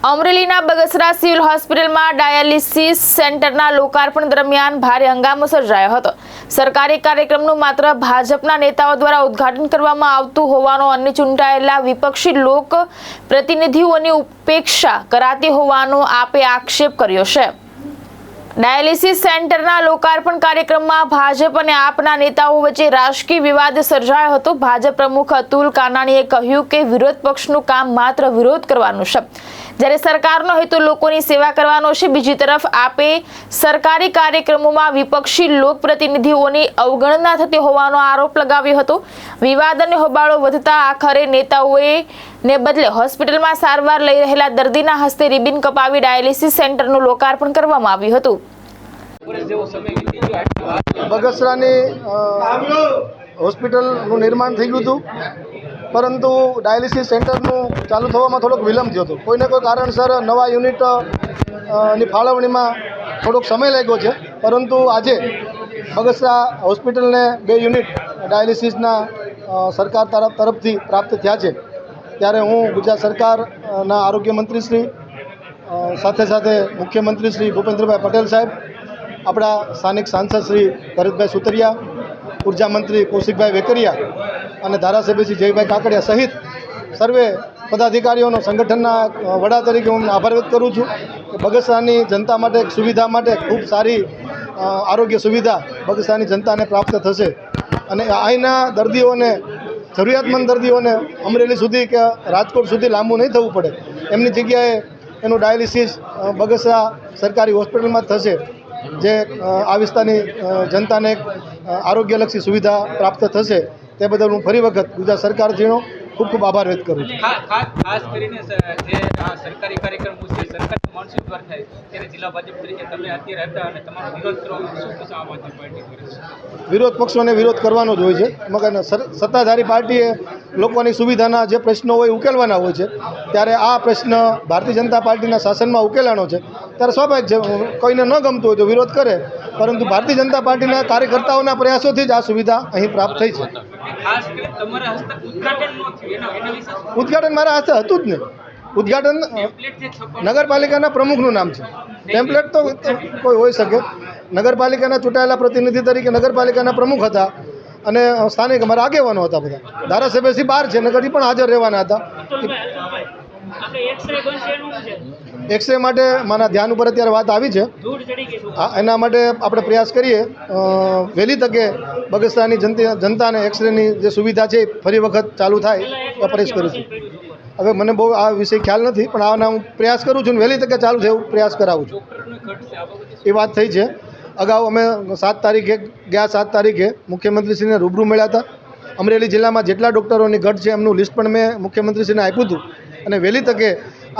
અમરેલીના બગસરા સિવિલ હોસ્પિટલમાં ડાયાલિસિસ સેન્ટરના લોકાર્પણ દરમિયાન ભારે હંગામો સર્જાયો હતો। સરકારી કાર્યક્રમનું માત્ર ભાજપના નેતાઓ દ્વારા ઉદ્ઘાટન કરવામાં આવતું હોવાનો અને ચૂંટાયેલા વિપક્ષી લોક પ્રતિનિધિઓની ઉપેક્ષા કરાતી હોવાનો આપે આક્ષેપ કર્યો છે। ડાયાલિસિસ સેન્ટરના લોકાર્પણ કાર્યક્રમમાં ભાજપ અને આપના નેતાઓ વચ્ચે રાજકીય વિવાદ સર્જાયો હતો। ભાજપ પ્રમુખ અતુલ કાનાણીએ કહ્યું કે વિરોધ પક્ષનું કામ માત્ર વિરોધ કરવાનું છે, જ્યારે સરકારનો હેતુ લોકોની સેવા કરવાનો છે। બીજી તરફ આપે સરકારી કાર્યક્રમોમાં વિપક્ષી લોકપ્રતિનિધિઓની અવગણના થતી હોવાનો આરોપ લગાવ્યો હતો। વિવાદ અને હોબાળો વધતા આખરે નેતાઓએ ને બદલે હોસ્પિટલમાં સારવાર લઈ રહેલા દર્દીના હસ્તે રિબિન કપાવી ડાયાલિસિસ સેન્ટરનું લોકાર્પણ કરવામાં આવ્યું હતું। બગસરાની હોસ્પિટલનું નિર્માણ થઈ ગયું હતું, પરંતુ ડાયાલિસિસ સેન્ટરનું ચાલુ થવામાં થોડોક વિલંબ થયો હતો। કોઈને કોઈ કારણસર નવા યુનિટ ની ફાળવણીમાં થોડોક સમય લાગ્યો છે, પરંતુ આજે બગસરા હોસ્પિટલને 2 યુનિટ ડાયાલિસિસના સરકાર તરફથી પ્રાપ્ત થયા છે। ત્યારે હું ગુજરાત સરકારના આરોગ્ય મંત્રી શ્રી સાથે સાથે મુખ્યમંત્રી શ્રી ભૂપેન્દ્રભાઈ પટેલ સાહેબ, આપણા સ્થાનિક સાંસદ શ્રી ભરતભાઈ સુતરિયા, ઉર્જા મંત્રી કૌશિકભાઈ વેકરિયા અને ધારાસભ્ય શ્રી જયભાઈ કાકડિયા સહિત સર્વે પદાધિકારીઓનો સંગઠનના વડા તરીકે હું આભાર વ્યક્ત કરું છું કે બગસરાની જનતા માટે એક સુવિધા માટે ખૂબ સારી આરોગ્ય સુવિધા બગસરાની જનતાને પ્રાપ્ત થશે અને અહીંના દર્દીઓને, જરૂરિયાતમંદ દર્દીઓને અમરેલી સુધી કે રાજકોટ સુધી લાંબુ નહીં થવું પડે। એમની જગ્યાએ એનું ડાયાલિસિસ બગસરા સરકારી હોસ્પિટલમાં થશે, જે આ વિસ્તારની જનતાને એક આરોગ્યલક્ષી સુવિધા પ્રાપ્ત થશે। તે બદલ હું ફરી વખત ગુજરાત સરકારશ્રીનો ખૂબ ખૂબ આભાર વ્યક્ત કરું છું। ખાસ કરીને જે આ સરકારી કાર્યક્રમ છે, સરકારી માનસિક દ્વાર થાય ત્યારે જિલ્લા ભાજપ તરીકે તમે અત્યારે હતા અને તમારો વિરોધ કરવાનો શું કહેશો આમ આદમી પાર્ટી કરે છે? વિરોધ પક્ષોને વિરોધ કરવાનો જ હોય છે, મગર સત્તાધારી પાર્ટીએ લોકોની સુવિધાના જે પ્રશ્નો હોય ઉકેલવાના હોય છે। ત્યારે આ પ્રશ્ન ભારતીય જનતા પાર્ટીના શાસનમાં ઉકેલાનો છે, ત્યારે સ્વાભાવિક છે કોઈને ન ગમતું હોય તો વિરોધ કરે, પરંતુ ભારતીય જનતા પાર્ટીના કાર્યકર્તાઓના પ્રયાસોથી જ આ સુવિધા અહીં પ્રાપ્ત થઈ છે। ઉદ્ઘાટન મારા હસ્તે હતું જ ને। ઉદ્ઘાટન નગરપાલિકાના પ્રમુખનું નામ છે। ટેમ્પલેટ તો કોઈ હોઈ શકે। નગરપાલિકાના ચૂંટાયેલા પ્રતિનિધિ તરીકે નગરપાલિકાના પ્રમુખ હતા અને સ્થાનિક અમારા આગેવાનો હતા, બધા ધારાસભ્યશ્રી બહાર છે, નગર પણ હાજર રહેવાના હતા। એક્સરે માટે મારા ધ્યાન ઉપર અત્યારે વાત આવી છે, એના માટે આપણે પ્રયાસ કરીએ વહેલી તકે બગસરાની જનતાને એક્સરેની જે સુવિધા છે ફરી વખત ચાલુ થાય તો પ્રયાસ કરીશું। હવે મને બહુ આ વિષય ખ્યાલ નથી, પણ આના હું પ્રયાસ કરું છું, વહેલી તકે ચાલુ થાય એવું પ્રયાસ કરાવું છું। એ વાત થઈ છે। અગાઉ અમે 7 તારીખે મુખ્યમંત્રીશ્રીને રૂબરૂ મળ્યા હતા। અમરેલી જિલ્લામાં જેટલા ડૉક્ટરોની ઘટ છે એમનું લિસ્ટ પણ મેં મુખ્યમંત્રીશ્રીને આપ્યું હતું અને વહેલી તકે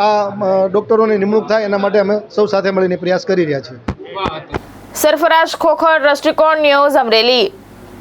આ ડૉક્ટરોની નિમણૂક થાય એના માટે અમે સૌ સાથે મળીને પ્રયાસ કરી રહ્યા છીએ। સરફરાજ ખોખર, દ્રષ્ટિકોણ ન્યૂઝ, અમરેલી।